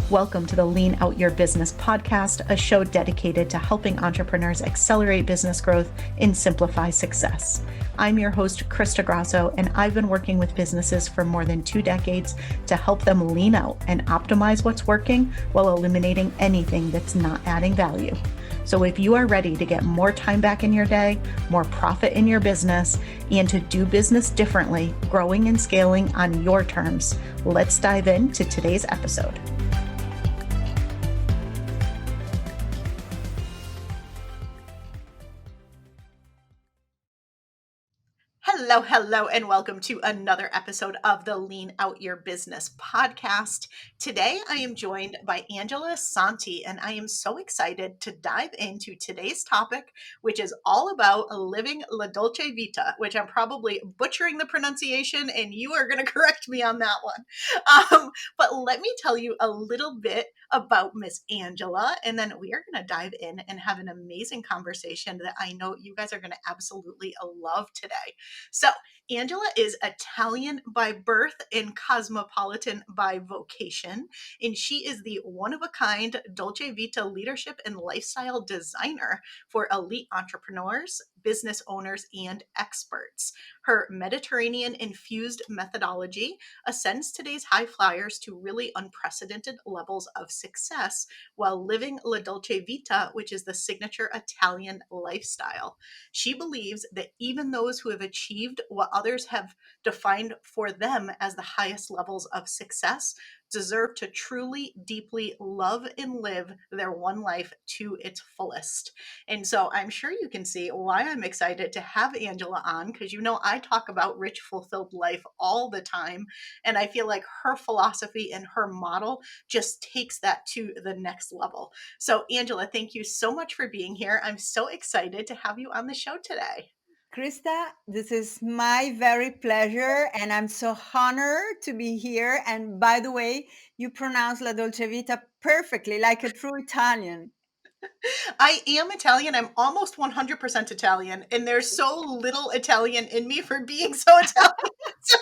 Welcome to the Lean Out Your Business podcast, a show dedicated to helping entrepreneurs accelerate business growth and simplify success. I'm your host, Krista Grasso, and I've been working with businesses for more than 2 decades to help them lean out and optimize what's working while eliminating anything that's not adding value. So if you are ready to get more time back in your day, more profit in your business, and to do business differently, growing and scaling on your terms, let's dive into today's episode. Hello, and welcome to another episode of the Lean Out Your Business podcast. Today, I am joined by Angela Santi, and I am so excited to dive into today's topic, which is all about living La Dolce Vita, which I'm probably butchering the pronunciation, and you are going to correct me on that one. But let me tell you a little bit about Miss Angela, and then we are going to dive in and have an amazing conversation that I know you guys are going to absolutely love today. So Angela is Italian by birth and cosmopolitan by vocation, and she is the one-of-a-kind Dolce Vita leadership and lifestyle designer for elite entrepreneurs, business owners, and experts. Her Mediterranean-infused methodology ascends today's high flyers to really unprecedented levels of success while living La Dolce Vita, which is the signature Italian lifestyle. She believes that even those who have achieved what others have defined for them as the highest levels of success deserve to truly, deeply love and live their one life to its fullest. And so I'm sure you can see why I'm excited to have Angela on, because you know I talk about rich, fulfilled life all the time. And I feel like her philosophy and her model just takes that to the next level. So Angela, thank you so much for being here. I'm so excited to have you on the show today. Krista, this is my very pleasure, and I'm so honored to be here. And by the way, you pronounce La Dolce Vita perfectly, like a true Italian. I am Italian. I'm almost 100% Italian, and there's so little Italian in me for being so Italian. So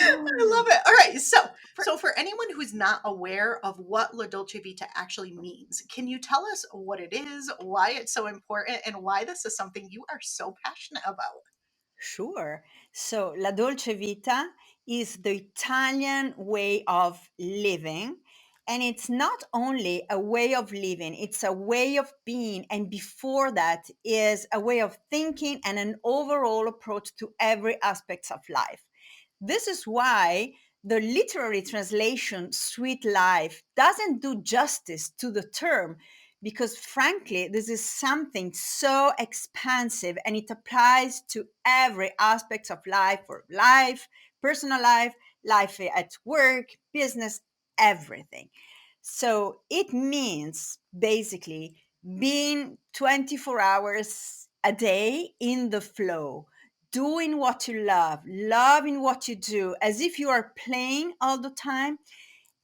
I love it. All right. So for anyone who's not aware of what La Dolce Vita actually means, can you tell us what it is, why it's so important, and why this is something you are so passionate about? Sure. So, La Dolce Vita is the Italian way of living. And it's not only a way of living, it's a way of being. And before that is a way of thinking and an overall approach to every aspect of life. This is why the literary translation, sweet life, doesn't do justice to the term because, frankly, this is something so expansive and it applies to every aspect of life or life, personal life, life at work, business, everything. So it means basically being 24 hours a day in the flow, doing what you love, loving what you do, as if you are playing all the time.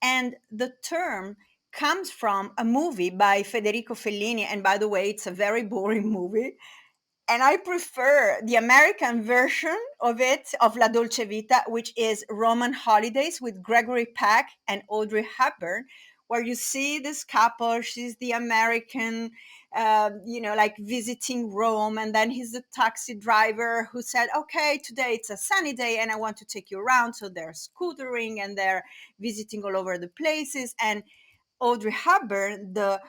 And the term comes from a movie by Federico Fellini. And by the way, it's a very boring movie. And I prefer the American version of it, of La Dolce Vita, which is Roman Holidays with Gregory Peck and Audrey Hepburn, where you see this couple. She's the American, like visiting Rome. And then he's the taxi driver who said, okay, today it's a sunny day and I want to take you around. So they're scootering and they're visiting all over the places. And Audrey Hepburn, the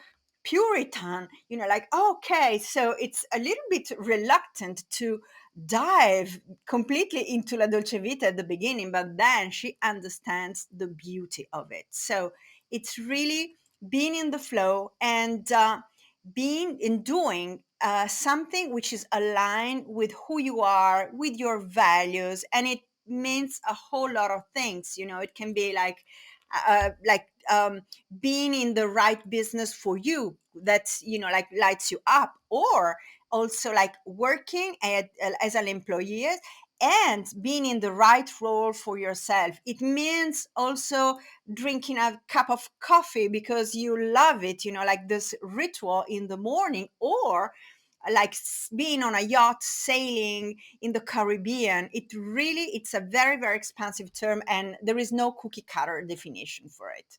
Puritan, like, okay, so it's a little bit reluctant to dive completely into La Dolce Vita at the beginning, but then she understands the beauty of it. So it's really being in the flow and being in doing something which is aligned with who you are, with your values, and it means a whole lot of things. It can be like being in the right business for you that like lights you up, or also like working as an employee and being in the right role for yourself. It means also drinking a cup of coffee because you love it, like this ritual in the morning, or like being on a yacht sailing in the Caribbean. It's a very, very expansive term, and there is no cookie cutter definition for it.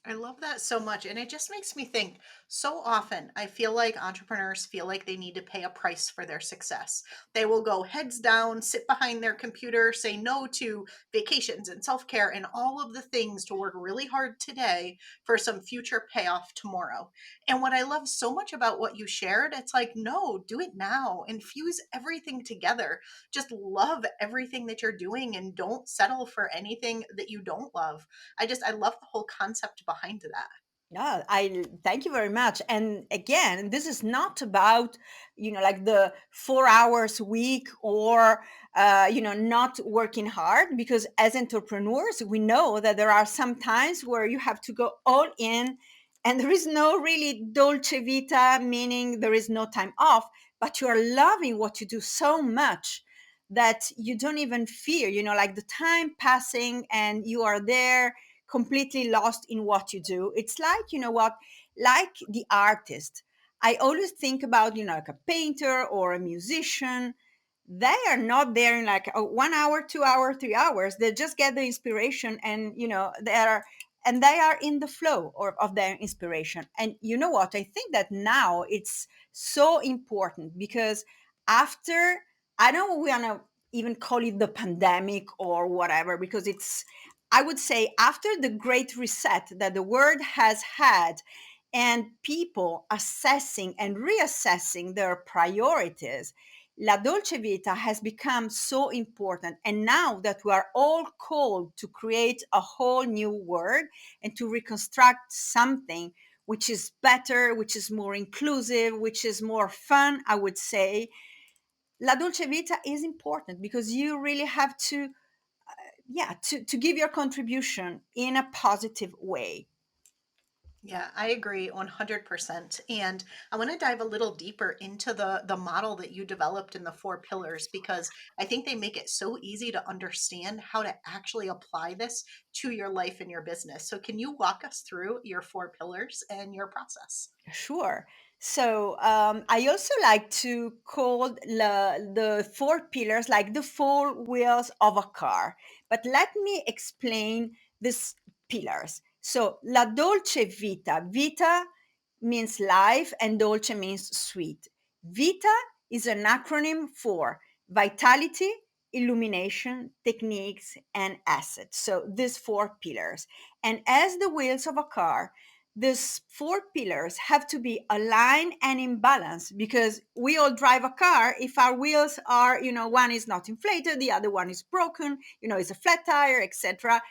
I love that so much. And it just makes me think so often. I feel like entrepreneurs feel like they need to pay a price for their success. They will go heads down, sit behind their computer, say no to vacations and self care and all of the things to work really hard today for some future payoff tomorrow. And what I love so much about what you shared, it's like, no, do it now, infuse everything together. Just love everything that you're doing and don't settle for anything that you don't love. I love the whole concept behind that. Yeah, I thank you very much. And again, this is not about, like the 4 hours a week or, not working hard, because as entrepreneurs, we know that there are some times where you have to go all in, and there is no really dolce vita, meaning there is no time off, but you are loving what you do so much that you don't even fear, like the time passing, and you are there completely lost in what you do. It's like, like the artist. I always think about, like a painter or a musician. They are not there in like 1 hour, 2 hour, 3 hours. They just get the inspiration, and they are in the flow of their inspiration. And you know what? I think that now it's so important because after, I don't want to even call it the pandemic or whatever, because I would say after the great reset that the world has had, and people assessing and reassessing their priorities, La Dolce Vita has become so important. And now that we are all called to create a whole new world and to reconstruct something which is better, which is more inclusive, which is more fun, I would say, La Dolce Vita is important because you really have to, yeah, to give your contribution in a positive way. Yeah, I agree 100%. And I want to dive a little deeper into the model that you developed in the four pillars because I think they make it so easy to understand how to actually apply this to your life and your business. So can you walk us through your four pillars and your process? Sure. So I also like to call the four pillars like the four wheels of a car. But let me explain these pillars. So La Dolce Vita. Vita means life and dolce means sweet. Vita is an acronym for vitality, illumination, techniques, and assets. So these four pillars. And as the wheels of a car, these four pillars have to be aligned and in balance, because we all drive a car. If our wheels are, one is not inflated, the other one is broken, it's a flat tire, etc.,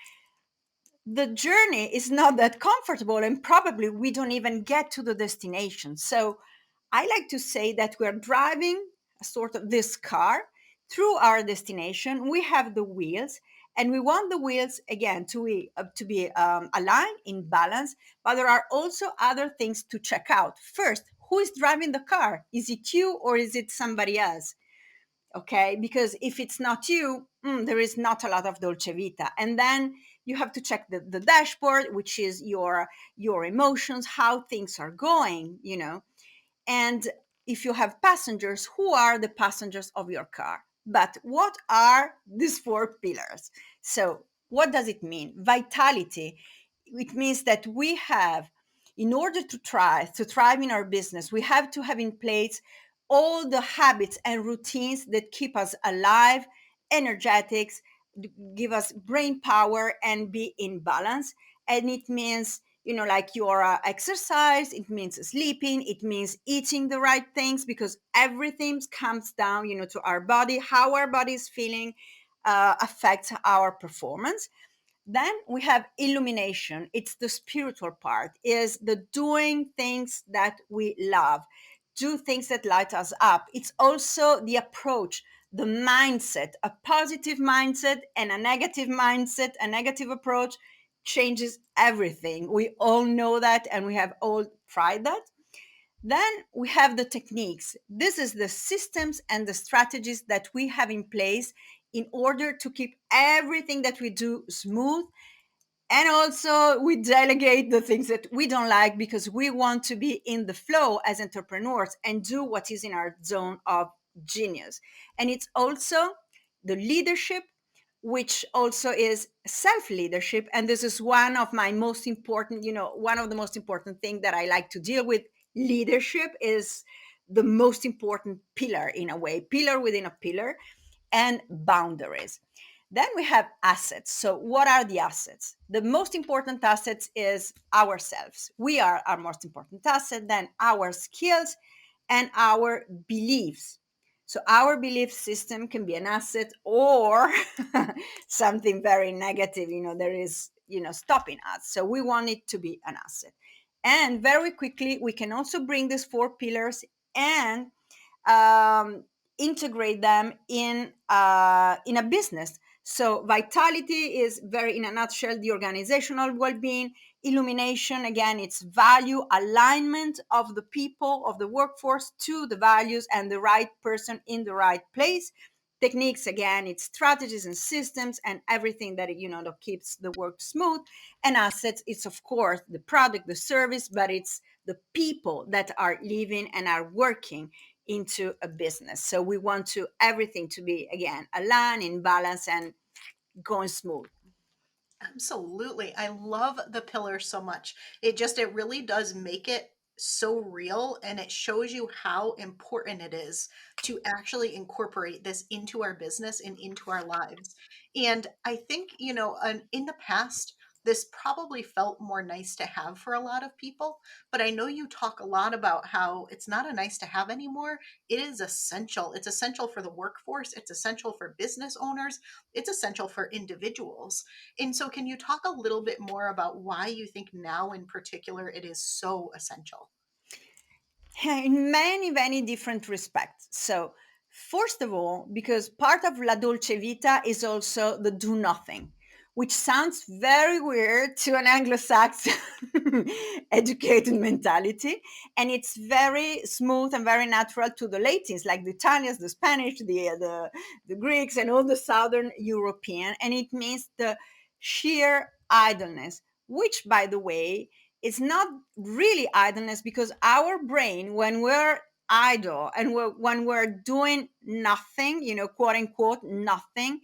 the journey is not that comfortable, and probably we don't even get to the destination. So I like to say that we're driving a sort of this car through our destination. We have the wheels, and we want the wheels again to be aligned in balance. But there are also other things to check out. First, who is driving the car? Is it you or is it somebody else? Okay, because if it's not you, there is not a lot of dolce vita. And then you have to check the dashboard, which is your emotions, how things are going, and if you have passengers, who are the passengers of your car? But what are these four pillars? So what does it mean? Vitality, it means that we have, in order to thrive in our business, we have to have in place all the habits and routines that keep us alive, energetics, give us brain power, and be in balance. And it means, like your exercise, it means sleeping, it means eating the right things, because everything comes down, to our body. How our body is feeling affects our performance. Then we have illumination. It's the spiritual part, is the doing things that we love, do things that light us up. It's also the approach, the mindset. A positive mindset and a negative mindset, a negative approach changes everything. We all know that, and we have all tried that. Then we have the techniques. This is the systems and the strategies that we have in place in order to keep everything that we do smooth, And also, we delegate the things that we don't like because we want to be in the flow as entrepreneurs and do what is in our zone of genius. And it's also the leadership, which also is self leadership. And this is one of my most important, one of the most important things that I like to deal with. Leadership is the most important pillar, in a way, pillar within a pillar, and boundaries. Then we have assets. So, what are the assets? The most important assets is ourselves. We are our most important asset, then our skills and our beliefs. So, our belief system can be an asset or something very negative, there is, stopping us. So, we want it to be an asset. And very quickly, we can also bring these four pillars and um, integrate them in a business. So vitality is very, in a nutshell, the organizational well-being. Illumination, again, it's value alignment of the people, of the workforce, to the values and the right person in the right place. Techniques, again, it's strategies and systems and everything that that keeps the work smooth. And assets, it's of course the product, the service, but it's the people that are living and are working into a business. So we want to everything to be, again, aligned, in balance, and going smooth. Absolutely. I love the pillar so much. It really does make it so real, and it shows you how important it is to actually incorporate this into our business and into our lives. And I think, in the past, this probably felt more nice to have for a lot of people, but I know you talk a lot about how it's not a nice to have anymore. It is essential. It's essential for the workforce, it's essential for business owners, it's essential for individuals. And so, can you talk a little bit more about why you think now in particular it is so essential? In many, many different respects. So, first of all, because part of La Dolce Vita is also the do nothing, which sounds very weird to an Anglo Saxon educated mentality. And it's very smooth and very natural to the Latins, like the Italians, the Spanish, the Greeks, and all the Southern European. And it means the sheer idleness, which, by the way, it's not really idleness, because our brain, when we're idle and when we're doing nothing, quote unquote, nothing,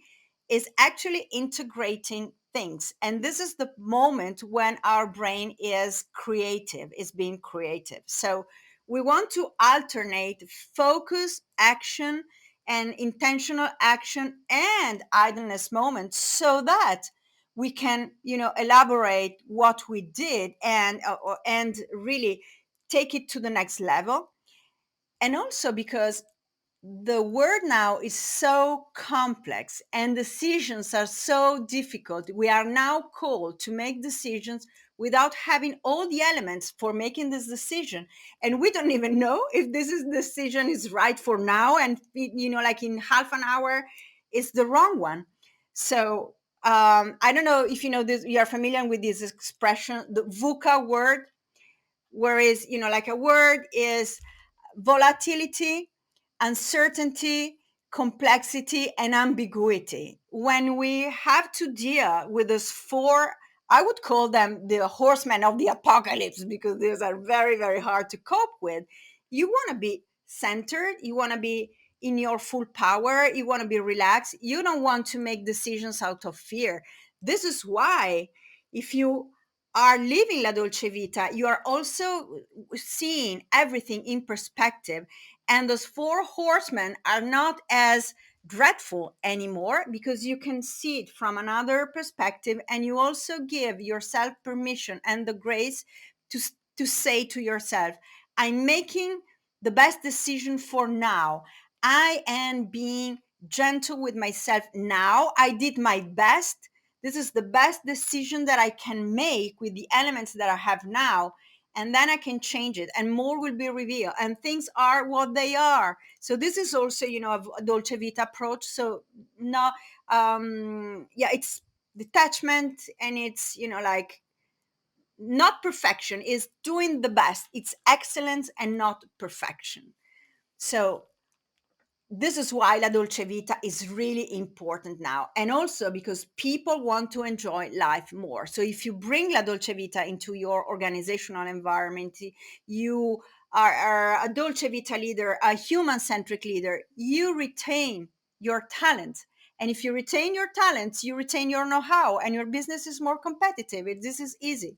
is actually integrating things. And this is the moment when our brain is creative, is being creative. So we want to alternate focus, action, and intentional action and idleness moments, so that we can elaborate what we did and really take it to the next level. And also because the world now is so complex and decisions are so difficult, we are now called to make decisions without having all the elements for making this decision, and we don't even know if this is decision is right for now, and like in half an hour is the wrong one. So I don't know if you know this, you are familiar with this expression, the VUCA word, whereas like a word is volatility, uncertainty, complexity, and ambiguity. When we have to deal with those four, I would call them the horsemen of the apocalypse, because these are very, very hard to cope with. You want to be centered, you want to be in your full power, you want to be relaxed, you don't want to make decisions out of fear. This is why, if you are living La Dolce Vita, you are also seeing everything in perspective. And those four horsemen are not as dreadful anymore, because you can see it from another perspective. And you also give yourself permission and the grace to, to say to yourself, I'm making the best decision for now. I am being gentle with myself now. I did my best. This is the best decision that I can make with the elements that I have now. And then I can change it, and more will be revealed, and things are what they are. So this is also, a Dolce Vita approach. So no, yeah, it's detachment, and it's, like, not perfection, is doing the best. It's excellence and not perfection. So this is why La Dolce Vita is really important now. And also because people want to enjoy life more. So if you bring La Dolce Vita into your organizational environment, you are a Dolce Vita leader, a human centric leader, you retain your talent. And if you retain your talents, you retain your know how, and your business is more competitive. This is easy.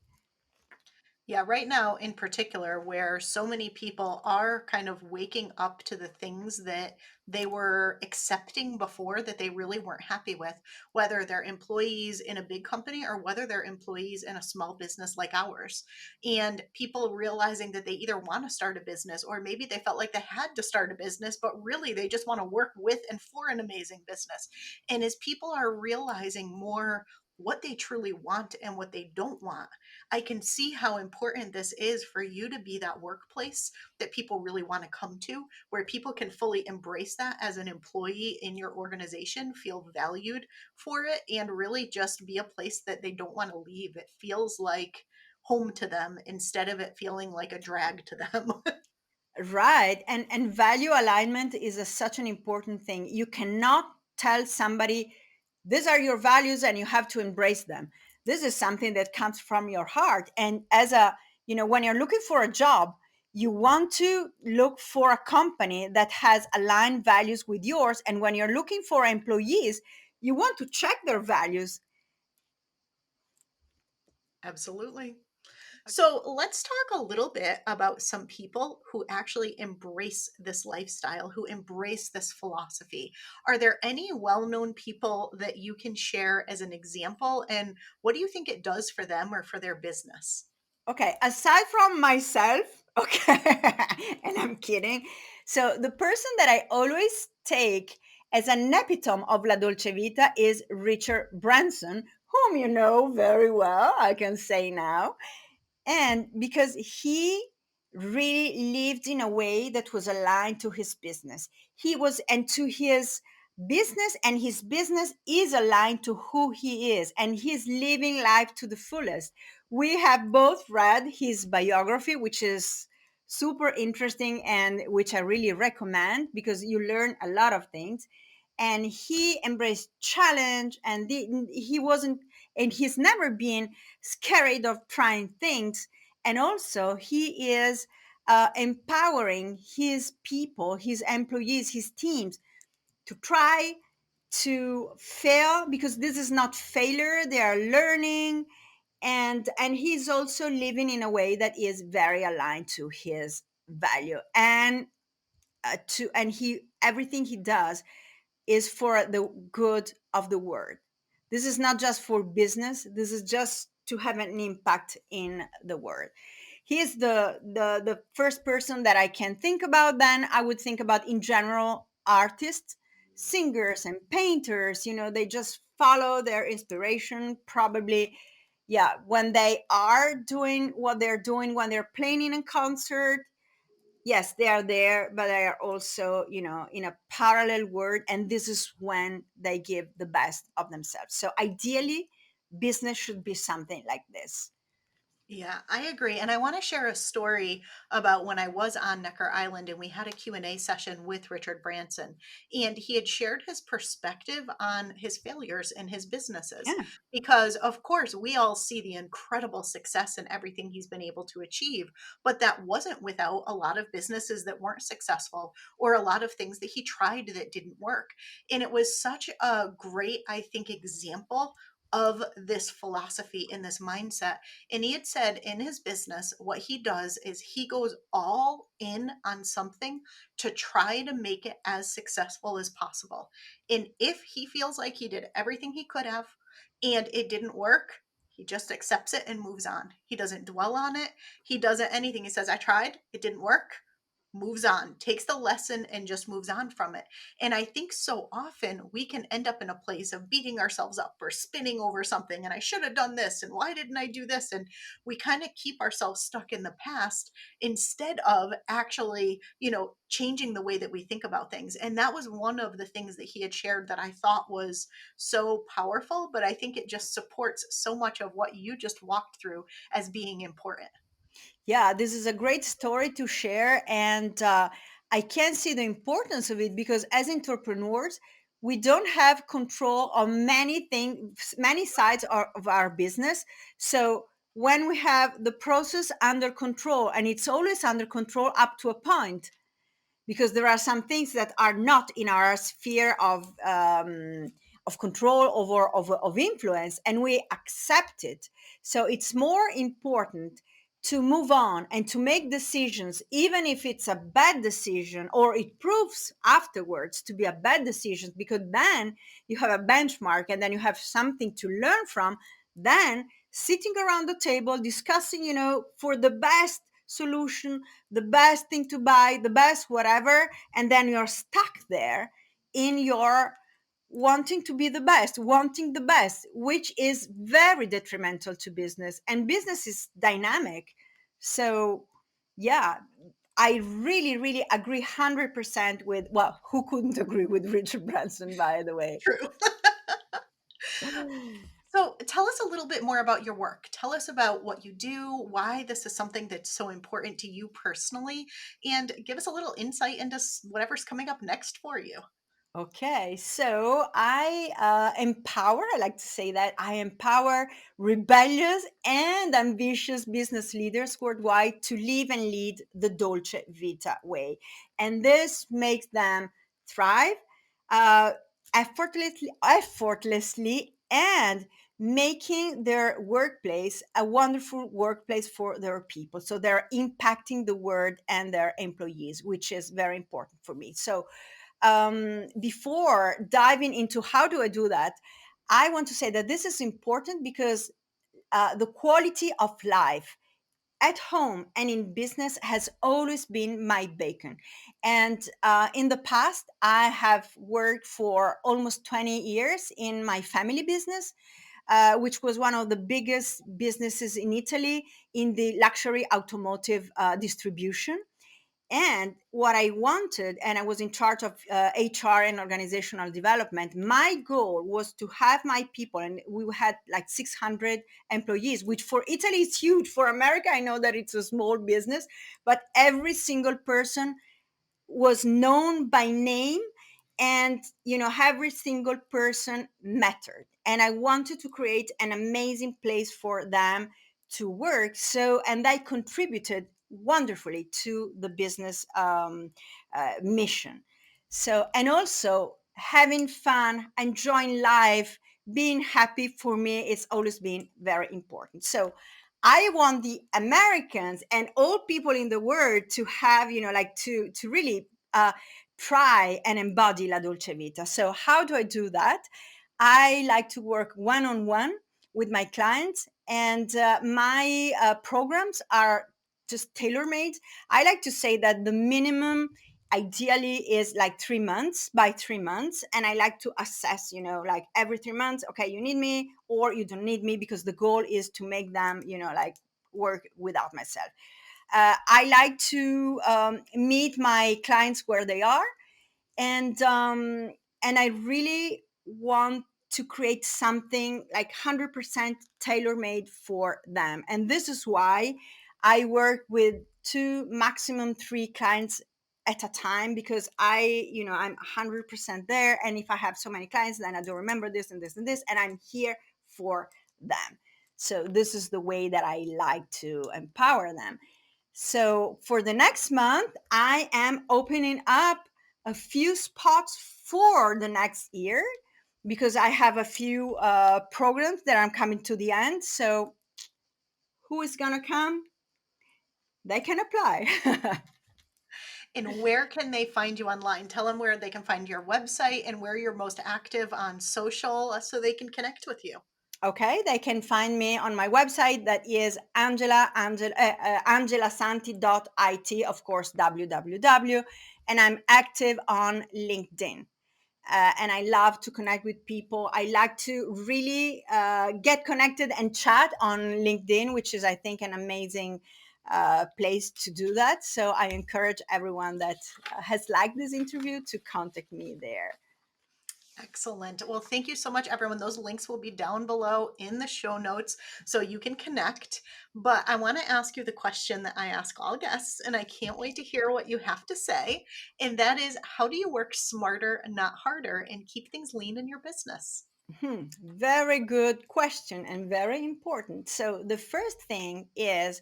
Yeah, right now in particular, where so many people are kind of waking up to the things that they were accepting before that they really weren't happy with, whether they're employees in a big company or whether they're employees in a small business like ours. And people realizing that they either want to start a business or maybe they felt like they had to start a business, but really they just want to work with and for an amazing business. And as people are realizing more what they truly want and what they don't want, I can see how important this is for you to be that workplace that people really want to come to, where people can fully embrace that as an employee in your organization, feel valued for it, and really just be a place that they don't want to leave. It feels like home to them instead of it feeling like a drag to them. Right. And value alignment is such an important thing. You cannot tell somebody these are your values and you have to embrace them. This is something that comes from your heart. And as a, when you're looking for a job, you want to look for a company that has aligned values with yours. And when you're looking for employees, you want to check their values. Absolutely. So let's talk a little bit about some people who actually embrace this lifestyle, who embrace this philosophy. Are there any well known people that you can share as an example? And what do you think it does for them or for their business? Okay, aside from myself, okay, and I'm kidding. So the person that I always take as an epitome of La Dolce Vita is Richard Branson, whom you know very well, I can say now. And because he really lived in a way that was aligned to his business, he was, and to his business, and his business is aligned to who he is, and he's living life to the fullest. We have both read his biography, which is super interesting and which I really recommend because you learn a lot of things. And he embraced challenge, and he wasn't, and he's never been scared of trying things. And also he is empowering his people, his employees, his teams to try, to fail, because this is not failure, they are learning. And he's also living in a way that is very aligned to his value, and to and he everything he does is for the good of the world. This is not just for business. This is just to have an impact in the world. He is the first person that I can think about. Then I would think about in general artists, singers, and painters. They just follow their inspiration. Probably, yeah, when they are doing what they're doing, when they're playing in a concert, yes, they are there, but they are also, in a parallel world. And this is when they give the best of themselves. So ideally, business should be something like this. Yeah, I agree. And I want to share a story about when I was on Necker Island and we had a Q&A session with Richard Branson. And he had shared his perspective on his failures and his businesses. Yeah. Because, of course, we all see the incredible success and everything he's been able to achieve. But that wasn't without a lot of businesses that weren't successful or a lot of things that he tried that didn't work. And it was such a great, I think, example of this philosophy and this mindset. And he had said in his business, what he does is he goes all in on something to try to make it as successful as possible. And if he feels like he did everything he could have and it didn't work, he just accepts it and moves on. He doesn't dwell on it. He doesn't anything. He says, I tried, it didn't work, moves on, takes the lesson and just moves on from it. And I think so often we can end up in a place of beating ourselves up or spinning over something. And I should have done this. And why didn't I do this? And we kind of keep ourselves stuck in the past instead of actually, changing the way that we think about things. And that was one of the things that he had shared that I thought was so powerful. But I think it just supports so much of what you just walked through as being important. Yeah, this is a great story to share. And I can see the importance of it because as entrepreneurs, we don't have control on many things, many sides of our business. So when we have the process under control, and it's always under control up to a point, because there are some things that are not in our sphere of control over of influence, and we accept it. So it's more important to move on and to make decisions, even if it's a bad decision or it proves afterwards to be a bad decision, because then you have a benchmark and then you have something to learn from. Then sitting around the table discussing, for the best solution, the best thing to buy, the best whatever, and then you're stuck there in your wanting to be the best, wanting the best, which is very detrimental to business. And business is dynamic. So, yeah, I really, really agree 100% with, well, who couldn't agree with Richard Branson, by the way? True. So tell us a little bit more about your work. Tell us about what you do, why this is something that's so important to you personally, and give us a little insight into whatever's coming up next for you. Okay, so I like to say that I empower rebellious and ambitious business leaders worldwide to live and lead the Dolce Vita way. And this makes them thrive uh, effortlessly, and making their workplace a wonderful workplace for their people. So they're impacting the world and their employees, which is very important for me. So before diving into how do I do that, I want to say that this is important because the quality of life at home and in business has always been my bacon. And in the past, I have worked for almost 20 years in my family business, which was one of the biggest businesses in Italy in the luxury automotive distribution. And what I wanted, and I was in charge of HR and organizational development, my goal was to have my people, and we had like 600 employees, which for Italy is huge. For America, I know that it's a small business, but every single person was known by name, and every single person mattered, and I wanted to create an amazing place for them to work. So, and I contributed wonderfully to the business mission. So, and also having fun, enjoying life, being happy, for me it's always been very important. So I want the Americans and all people in the world to have, like to really try and embody La Dolce Vita. So how do I do that? I like to work one on one with my clients, and my programs are just tailor made. I like to say that the minimum ideally is like 3 months by 3 months, and I like to assess, like every 3 months, okay, you need me or you don't need me, because the goal is to make them, like work without myself. I like to meet my clients where they are, and I really want to create something like 100% tailor made for them. And this is why I work with two, maximum three clients at a time, because I'm 100% there, and if I have so many clients, then I don't remember this and this and this, and I'm here for them. So this is the way that I like to empower them. So for the next month, I am opening up a few spots for the next year, because I have a few programs that I'm coming to the end. So who is going to come? They can apply. And where can they find you online? Tell them where they can find your website and where you're most active on social so they can connect with you. Okay, they can find me on my website, that is angelasanti.it, of course, www. And I'm active on LinkedIn. And I love to connect with people. I like to really get connected and chat on LinkedIn, which is, I think, an amazing place to do that. So I encourage everyone that has liked this interview to contact me there. Excellent. Well, thank you so much, everyone. Those links will be down below in the show notes so you can connect. But I want to ask you the question that I ask all guests, and I can't wait to hear what you have to say. And that is, how do you work smarter, not harder, and keep things lean in your business? Very good question and very important. So, the first thing is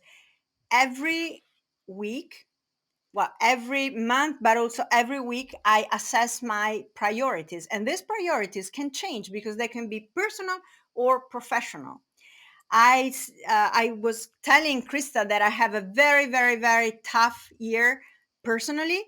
every week, well, every month, but also every week, I assess my priorities. And these priorities can change because they can be personal or professional. I was telling Krista that I have a very, very, very tough year personally,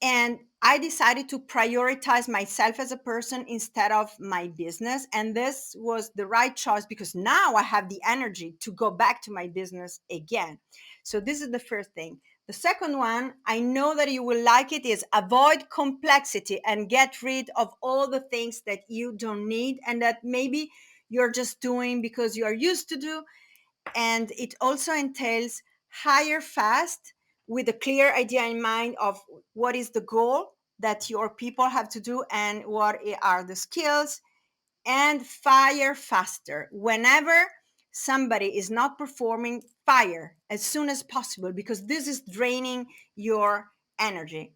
and I decided to prioritize myself as a person instead of my business. And this was the right choice because now I have the energy to go back to my business again. So this is the first thing. The second one, I know that you will like it, is avoid complexity and get rid of all the things that you don't need and that maybe you're just doing because you are used to do. And it also entails hire fast with a clear idea in mind of what is the goal that your people have to do and what are the skills, and fire faster. Whenever somebody is not performing, fire as soon as possible because this is draining your energy.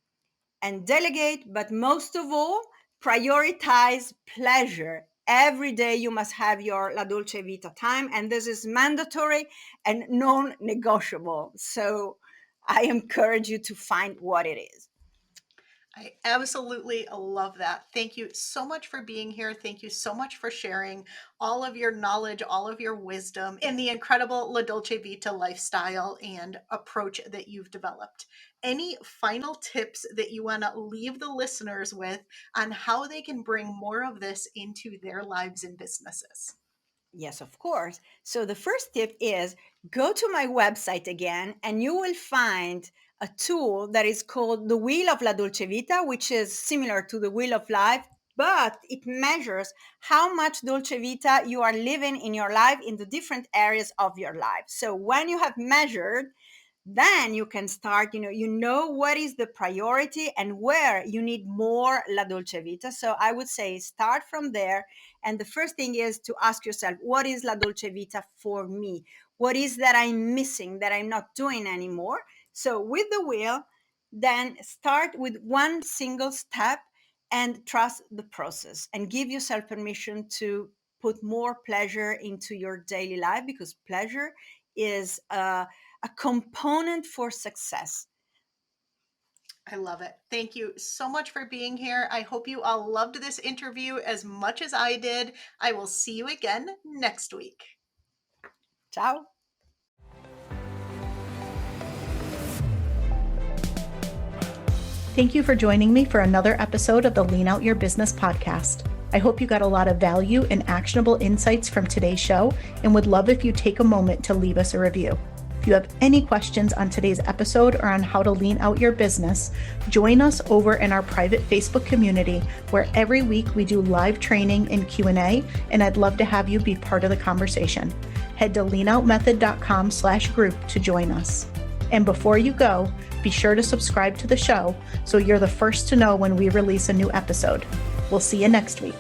And delegate, but most of all, prioritize pleasure. Every day you must have your La Dolce Vita time, and this is mandatory and non negotiable. So I encourage you to find what it is. I absolutely love that. Thank you so much for being here. Thank you so much for sharing all of your knowledge, all of your wisdom, and the incredible La Dolce Vita lifestyle and approach that you've developed. Any final tips that you want to leave the listeners with on how they can bring more of this into their lives and businesses? Yes, of course. So the first tip is go to my website again, and you will find a tool that is called the Wheel of La Dolce Vita, which is similar to the Wheel of Life, but it measures how much Dolce Vita you are living in your life in the different areas of your life. So when you have measured, then you can start, you know what is the priority and where you need more La Dolce Vita. So I would say start from there. And the first thing is to ask yourself, what is La Dolce Vita for me? What is that I'm missing, that I'm not doing anymore? So with the wheel, then start with one single step and trust the process and give yourself permission to put more pleasure into your daily life, because pleasure is a component for success. I love it. Thank you so much for being here. I hope you all loved this interview as much as I did. I will see you again next week. Ciao. Thank you for joining me for another episode of the Lean Out Your Business podcast. I hope you got a lot of value and actionable insights from today's show, and would love if you take a moment to leave us a review. If you have any questions on today's episode or on how to lean out your business, join us over in our private Facebook community, where every week we do live training and Q&A, and I'd love to have you be part of the conversation. Head to leanoutmethod.com/group to join us. And before you go, be sure to subscribe to the show so you're the first to know when we release a new episode. We'll see you next week.